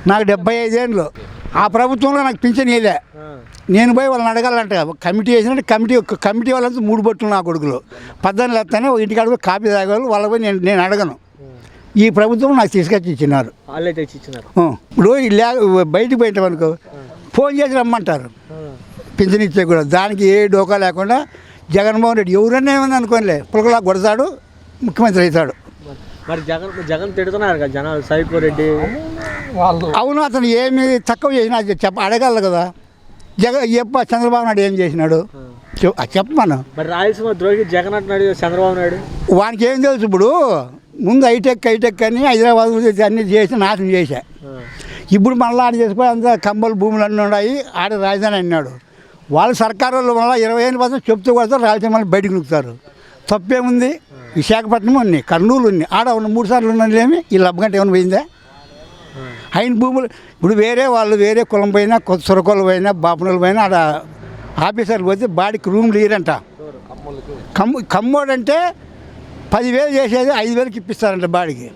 నాకు 75 ఏళ్ళు. ఆ ప్రభుత్వంలో నాకు పింఛన్ ఇవ్వలే. నేను పోయి వాళ్ళని అడగాలంట. కమిటీ వేసినట్టు కమిటీ వాళ్ళంతా 3 బొట్లు నా కొడుకులు. 14 లేస్తానే ఇంటికాడ పోయి కాపీ తాగేవాళ్ళు. వాళ్ళ పోయి నేను అడగను. ఈ ప్రభుత్వం నాకు తీసుకొచ్చి ఇచ్చినారు. ఇప్పుడు బయటికి పోయింటామనుకో ఫోన్ చేసి రమ్మంటారు పింఛన్ ఇచ్చే కూడా. దానికి ఏ డోకా లేకుండా జగన్మోహన్ రెడ్డి ఎవరన్నా ఏమన్నా అనుకోనిలే పులకలా కొడతాడు, ముఖ్యమంత్రి అవుతాడు. మరి జగన్ తిడుతున్నారు కదా జనాలు, సైకో రెడ్డి వాళ్ళు. అవును, అతను ఏమి తక్కువ చేసినా అడగాలి కదా. చంద్రబాబు నాయుడు ఏం చేసినాడు చెప్పమను. మరి రాయలసీమ ద్రోహి జగన్ అంటున్నాడు చంద్రబాబు నాయుడు. వానికి ఏం తెలుసు? ఇప్పుడు ముందు హైటెక్ అని హైదరాబాద్ అన్నీ చేసి నాశనం చేశా. ఇప్పుడు మళ్ళీ ఆడ చేసిపోయి అంతా కంబలు భూములు అన్నీ ఉన్నాయి, ఆడ రాజధాని అన్నాడు. వాళ్ళు సర్కారు వాళ్ళు మళ్ళీ 25% చెప్తూ కూడా రాజధాని బయటకు నొక్కుతారు. తప్పేముంది? విశాఖపట్నం ఉన్నాయి, కర్నూలు ఉన్నాయి, ఆడ ఉన్న 3 సార్లు ఉన్నదేమి ఈ లబ్బగంట ఏమైనా పోయిందా? అయిన భూములు ఇప్పుడు వేరే కులం పోయినా, సొరకొల్లు పోయినా, బాపనలు పోయినా ఆడ ఆఫీసర్లు పోతే బాడీకి రూమ్లు ఇయ్యరంట. కమ్మోడంటే 10,000 చేసేది 5,000కి ఇప్పిస్తారంట బాడీకి.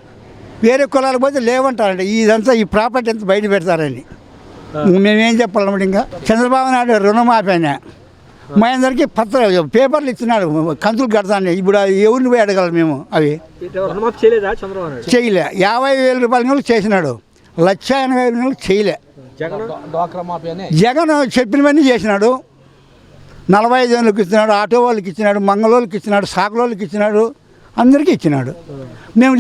వేరే కులాలకు పోతే లేవంటారంట. ఇదంతా ఈ ప్రాపర్టీ అంతా బయట పెడతారని. మేమేం చెప్పాలన్నమాట. ఇంకా చంద్రబాబు నాయుడు రుణమాఫీ అయినా మా అందరికీ పేపర్లు ఇచ్చినాడు, కంతులు కడతాను. ఇప్పుడు ఎవరిని పోయి అడగాలి మేము? అవి చేయలే. 50,000 రూపాయల చేసినాడు, 1,80,000 చేయలే. జగన్ చెప్పినవన్నీ చేసినాడు. 45 ఏళ్ళకి ఇచ్చినాడు, ఆటో వాళ్ళకి ఇచ్చినాడు, మంగళోళ్ళకి ఇచ్చినాడు, సాకులోళ్ళకి ఇచ్చినాడు, అందరికీ ఇచ్చినాడు. మేము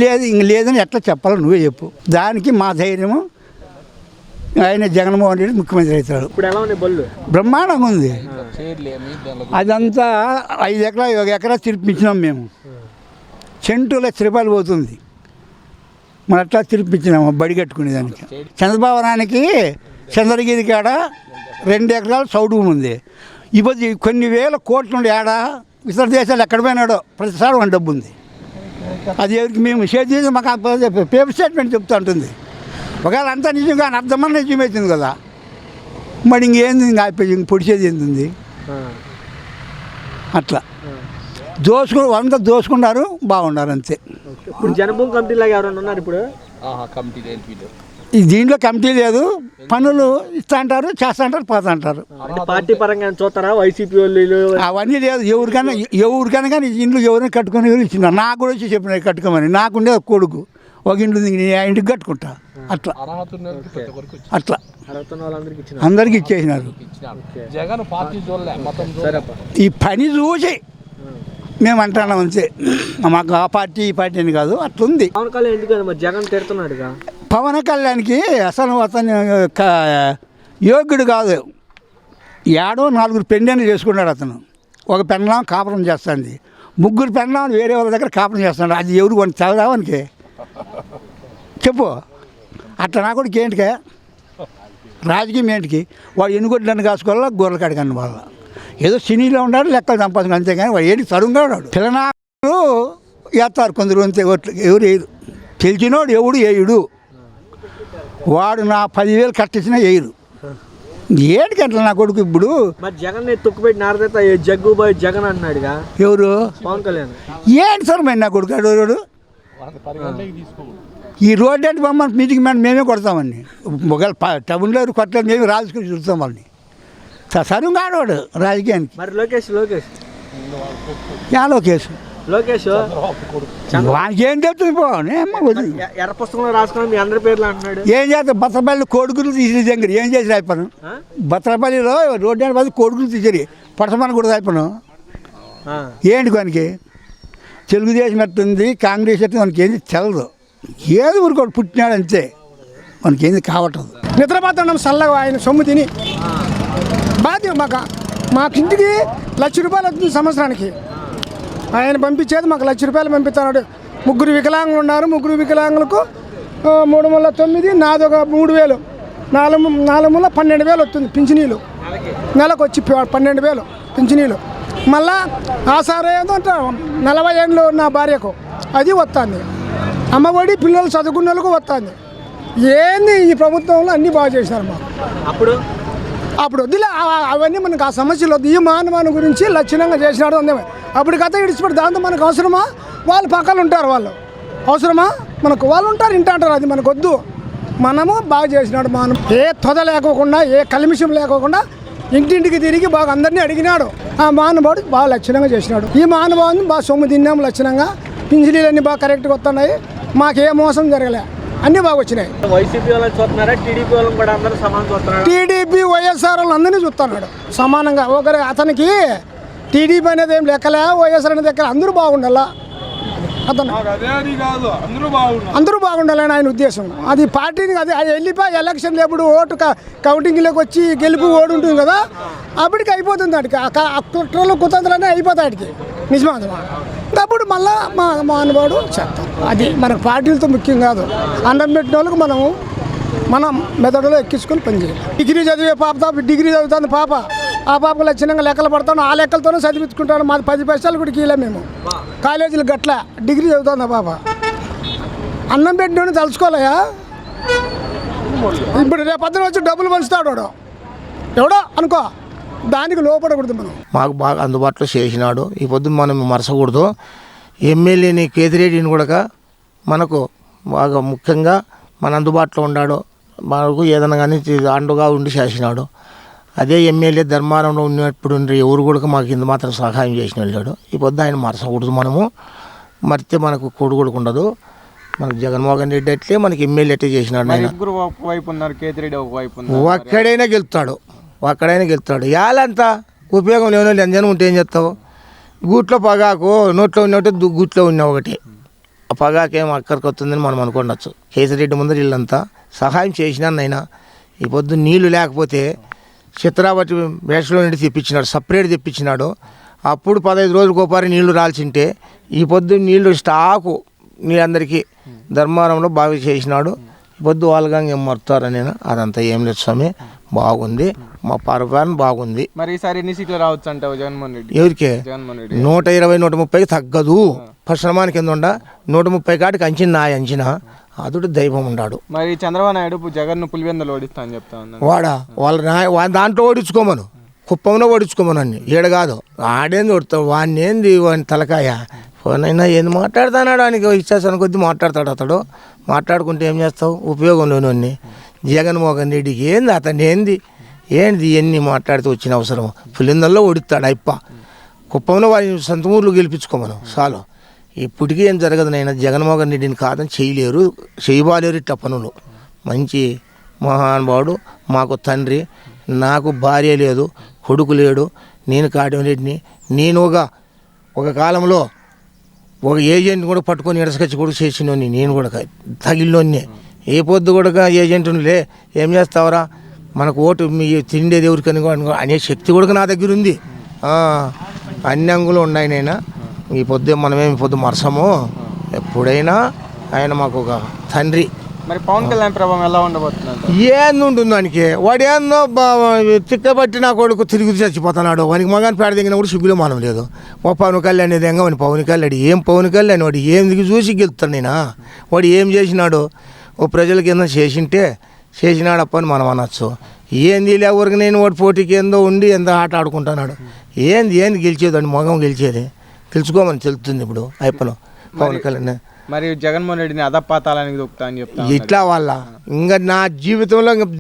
లేదని ఎట్లా చెప్పాలో నువ్వే చెప్పు. దానికి మా ధైర్యము ఆయన జగన్మోహన్ రెడ్డి ముఖ్యమంత్రి అవుతాడు. బ్రహ్మాండంగా ఉంది. అదంతా 5 ఎకరా 1 ఎకరా తిరిపించినాం మేము. సెంటు ₹1,00,000 పోతుంది. మరి అట్లా తిరిపించినాము బడి కట్టుకునేదానికి. చంద్రబాబు నాయుడికి చంద్రగిరి కాడ 2 ఎకరాలు చౌడు భూమి ఉంది. ఇప్పుడు కొన్ని వేల కోట్లు ఉండి ఆడ ఇతర దేశాలు ఎక్కడ పోయినాడో ప్రతిసారి మన డబ్బు ఉంది. అది ఎవరికి మేము షేర్ చేసి మాకు పేపర్ స్టేట్మెంట్ చెప్తూ ఉంటుంది. ఒకవేళ అంతా నిజంగా అర్థమని నిజమవుతుంది కదా. మరి ఇంకేంది ఇంక పొడిచేది ఏంది? అట్లా అంతా దోసుకున్నారు, బాగున్నారు అంతే. ఇప్పుడు జనభూమి కమిటీ లాగా ఎవరైనా ఉన్నారు ఇప్పుడు? దీంట్లో కమిటీ లేదు. పనులు ఇస్తా అంటారు, చేస్తా అంటారు, పోతా అంటారు. పార్టీ పరంగా చూస్తారా వైసీపీ వాళ్ళు? అవన్నీ లేదు. ఎవరికైనా కానీ ఇంట్లో ఎవరైనా కట్టుకుని ఇచ్చినారు. నాకు కూడా వచ్చి చెప్పిన కట్టుకోమని. నాకుండే కొడుకు ఒక ఇంట్లో ఇంటికి కట్టుకుంటా. అట్లా అందరికి ఇచ్చేసినారు. ఈ పని చూసి మేము అంటున్నాం అంతే. మాకు ఆ పార్టీ ఈ పార్టీ అని కాదు, అట్లుంది. పవన్ కళ్యాణ్ ఎందుకు జగన్ తిడుతున్నాడుగా? పవన్ కళ్యాణ్కి అసలు అతను యోగ్యుడు కాదు. 4 పెళ్ళిళ్ళు చేసుకున్నాడు అతను. ఒక పెళ్ళాం కాపురం చేస్తుంది, 3 పెళ్ళాం వేరే వాళ్ళ దగ్గర కాపురం చేస్తున్నాడు. అది ఎవరు కొన్ని చదవడానికి చెప్పు. అట్లా నా కూడా ఏంటికే రాజకీయం ఏంటికి? వాడు ఎన్నుగొడ్లను కాసుకోవాలా, గొర్రెలు కడగని వాళ్ళ ఏదో సినీలో ఉన్నాడు, లెక్కలు సంపాదించు అంతేగాని వాడు ఏంటి తరుంగాడు. పిల్లనాడు వేస్తారు కొందరు అంతే, ఓట్లు ఎవరు వేయరు. తెలిసినోడు ఎవడు వేయుడు. వాడు నా 10,000 కట్టించినా వేయరు. ఏంటికి అట్లా నా కొడుకు? ఇప్పుడు జగన్ తొక్కుపెట్టి నారదత జగ్గుబాయ్ జగన్ అన్నాడుగా. ఎవరు? పవన్ కళ్యాణ్. ఏంటి సార్ మరి నా కొడుకు అడోడు? ఈ రోడ్డు అంటే మమ్మల్ని మీటింగ్ మేమే కొడతామని. ఒకవేళ టౌన్లో కొట్టలేదు, మేమే రాజుకుని చూస్తాం వాళ్ళని. సరుగా ఆడవాడు రాజకీయానికి. మరి లోకేష్ లోకేష్ వానికి ఏం చెప్తుంది? ఎర్ర పుస్తకంలో రాసుకుని మీ అందరి పేర్లు అంటున్నాడు. ఏం చేస్తారు? బత్రపల్లి కోడుకులు తీసి దగ్గర ఏం చేసి రాయిపోను. బత్రపల్లిలో రోడ్డు అంటే కోడుకులు తీసేది, పడసమని కూడా రాయిపోను. ఏంటి కొనికి? తెలుగుదేశం ఎట్టుంది, కాంగ్రెస్ ఎట్టుంది, మనకి ఏంది తెలదు. ఏదో ఊరుకోడు పుట్టినాడు అంతే, మనకి ఏంది కావట్లేదు. నిద్రపోతున్నాం చల్లగా ఆయన సొమ్ము తిని. బాధ్యత మాకు ఇంటికి ₹1,00,000 వస్తుంది సంవత్సరానికి. ఆయన పంపించేది మాకు ₹1,00,000 పంపిస్తున్నాడు. 3 వికలాంగులు ఉన్నారు. 3 వికలాంగులకు 3×9, నాదొక 3,000, 4×4 12,000 వస్తుంది పింఛనీలు. నెలకు వచ్చి 12,000 పింఛనీలు. మళ్ళా ఆ సార్ ఏదంటే 40 ఏళ్ళు నా భార్యకు అది వస్తుంది. అమ్మఒడి పిల్లలు చదువుకున్న వాళ్ళకు వస్తుంది. ఏంది ఈ ప్రభుత్వంలో అన్నీ బాగా చేసినారు మాకు. అప్పుడు వద్దులే అవన్నీ మనకు ఆ సమస్యలు వద్దు. ఈ మానవాని గురించి లక్షణంగా చేసినాడు అందేమే. అప్పుడు కథ ఇడిచిపెట్టి దాంతో మనకు అవసరమా? వాళ్ళు పక్కన ఉంటారు, వాళ్ళు అవసరమా మనకు? వాళ్ళు ఉంటారు, ఇంట అంటారు, అది మనకు వద్దు. మనము బాగా చేసినాడు మానవ ఏ తొద లేకోకుండా ఏ కలిమిషం లేకోకుండా ఇంటింటికి తిరిగి బాగా అందరినీ అడిగినాడు. ఆ మహానుభావుడు బాగా లక్షణంగా చేసినాడు. ఈ మహానుభావుని బాగా సొమ్ము తిన్నాము లక్షణంగా. పింఛనీలన్నీ బాగా కరెక్ట్గా వస్తున్నాయి. మాకే మోసం జరగలే, అన్నీ బాగా వచ్చినాయి. వైసీపీ వాళ్ళని చూస్తున్నారా, టీడీపీ వాళ్ళని కూడా అందరూ సమానం చూస్తున్నారా? టీడీపీ వైఎస్ఆర్ అందరినీ చూస్తున్నాడు సమానంగా. ఒకరి అతనికి టీడీపీ అనేది ఏం లెక్కలే, వైఎస్ఆర్ అనేది లెక్కలే, అందరూ బాగుండాలా. అతను అందరూ బాగుండాలని ఆయన ఉద్దేశం. అది పార్టీని అది వెళ్ళిపోయి ఎలక్షన్లు ఎప్పుడు ఓటు కౌంటింగ్లోకి వచ్చి గెలుపు ఓడి ఉంటుంది కదా, అప్పటికి అయిపోతుంది. వాడికి కుట్రలు కుతంత్రాన్ని అయిపోతాయి వాడికి. నిజమా అప్పుడు మళ్ళా మా అనుభవాడు చేస్తాం. అది మనకు పార్టీలతో ముఖ్యం కాదు. అన్నం పెట్టిన వాళ్ళకి మనం మెదడులో ఎక్కించుకొని పనిచేయాలి. డిగ్రీ చదివే పాప డిగ్రీ చదువుతుంది పాప. ఆ పాపకు లక్షణంగా లెక్కలు పడతాను, ఆ లెక్కలతోనే చదివించుకుంటాను. మాది 10 పైసలు కూడా కీలే మేము కాలేజీలు గట్ల డిగ్రీ చదువుతుంది ఆ పాప. అన్నం పెట్టిన తలుచుకోలేయా? ఇప్పుడు రేపు పొద్దున వచ్చి డబ్బులు పంచుతాడు వాడు ఎవడో అనుకో, దానికి లోపడకూడదు. మనం మాకు బాగా అందుబాటులో చేసినాడు. ఈ పొద్దు మనం మరసకూడదు. ఎమ్మెల్యేని కేతిరెడ్డిని కూడా మనకు బాగా ముఖ్యంగా మన అందుబాటులో ఉన్నాడు. మనకు ఏదైనా కానీ అండుగా ఉండి చేసినాడు. అదే ఎమ్మెల్యే ధర్మారంలో ఉన్నప్పుడు ఎవరు కూడా మాకు ఇంత మాత్రం సహాయం చేసిన వెళ్ళాడు. ఈ పొద్దు ఆయన మరసకూడదు. మనము మరితే మనకు కొడుకు ఉండదు. మనకు జగన్మోహన్ రెడ్డి అట్లే మనకి ఎమ్మెల్యే అట్లే చేసినాడు. ఆయన ఒక్కడైనా గెలుస్తాడు. యాలంతా ఉపయోగం లేని వాళ్ళు ఎంజనం ఉంటే ఏం చేస్తావు? గూట్లో పగాకు నోట్లో ఉన్నట్టు గూట్లో ఉన్న ఒకటి. ఆ పగాకేం అక్కడికి వస్తుందని మనం అనుకోవచ్చు. కేసిరెడ్డి ముందర వీళ్ళంతా సహాయం చేసినాన్నైనా. ఈ పొద్దు నీళ్లు లేకపోతే చిత్రావతి వేషలో నుండి తెప్పించినాడు, సపరేట్ తెప్పించినాడు. అప్పుడు 15 రోజులకు ఒకసారి నీళ్లు రాల్చింటే ఈ పొద్దు నీళ్లు స్టాకు అందరికీ ధర్మారంలో బాగా చేసినాడు. ఈ పొద్దు వాళ్ళగా ఏం మరుతారని నేను అదంతా ఏం లేదు స్వామి. బాగుంది, మా పరిపాలన బాగుంది. మరి ఈసారి ఎన్ని సీట్లు రావచ్చు అంటావు జగన్మోహన్ రెడ్డి? ఎవరికి 120, 130 తగ్గదు. ఫస్ట్ కింద 130 కాటికి అంచనా అదుడు దైవం ఉన్నాడు. మరి చంద్రబాబు నాయుడు జగన్ పులివెందులు ఓడిస్తా అని చెప్తా ఉన్నాను. వాళ్ళ దాంట్లో ఓడించుకోమను, కుప్పంలో ఓడించుకోమను అన్ని. ఈడ కాదు ఆడేంది ఓడుతాడు. వాడిని ఏంది వాడిని తలకాయ ఫోనైనా ఏంది మాట్లాడుతున్నాడు. ఆయనకి ఇచ్చేసాను కొద్దీ మాట్లాడతాడు. అతడు మాట్లాడుకుంటే ఏం చేస్తావు? ఉపయోగం లేని జగన్మోహన్ రెడ్డికి ఏంది అతన్ని ఏంది ఇవన్నీ మాట్లాడితే వచ్చిన అవసరం? పులిందల్లో ఓడిస్తాడు అయిప్ప. కుప్పంలో వారి సొంత ఊర్లు గెలిపించుకోమను చాలు. ఇప్పటికీ ఏం జరగదు. నైనా జగన్మోహన్ రెడ్డిని కాదని చేయలేరు ఇట్లా పనులు. మంచి మహానుభావుడు, మాకు తండ్రి. నాకు భార్య లేదు, కొడుకు లేడు. నేను కాటమరెడ్డిని. నేను ఒక కాలంలో ఒక ఏజెంట్ కూడా పట్టుకొని ఎడసకచ్చి కూడా చేసినోని. నేను కూడా తగిలినోన్నే. ఏ పొద్దు కూడా ఏజెంట్లే ఏం చేస్తావరా, మనకు ఓటు మీ తిండేది ఎవరికని అనే శక్తి కూడా నా దగ్గర ఉంది. అన్ని అంగులు ఉన్నాయి. నైనా ఈ పొద్దు మనమేమి పొద్దు మరసము. ఎప్పుడైనా ఆయన మాకు ఒక తండ్రి. మరి పవన్ కళ్యాణ్ ప్రభావం ఎలా ఉండబోతుంది? ఏందుంటుంది దానికి? వాడు ఏందో తిక్కబట్టి నా కొడుకు తిరిగి చచ్చిపోతున్నాడు. వానికి మగాని పేడ దిగిన కూడా సిగ్గులో మానం లేదు. ఓ పవన్ కళ్యాణ్ అనేది వాని పవన్ కళ్యాణ్ ఏం పవన్ కళ్యాణ్ వాడు ఏం చూసి గెలుస్తాడు. నేనా వాడు ఏం చేసినాడు? ఓ ప్రజలకి ఏందో చేసినాడప్ప అని మనం అనొచ్చు. ఏంది ఎవరికి నేను వాడు పోటీకి ఏందో ఉండి ఎంతో ఆట ఆడుకుంటున్నాడు. ఏంది గెలిచేది? మొగం గెలిచేది తెలుసుకోమని తెలుస్తుంది ఇప్పుడు అయిపోను పవన్ కళ్యాణ్. మరి జగన్మోహన్ రెడ్డిని అదపాతాలని దొక్కుతా అని చెప్తా ఇట్లా వాళ్ళ ఇంకా నా జీవితంలో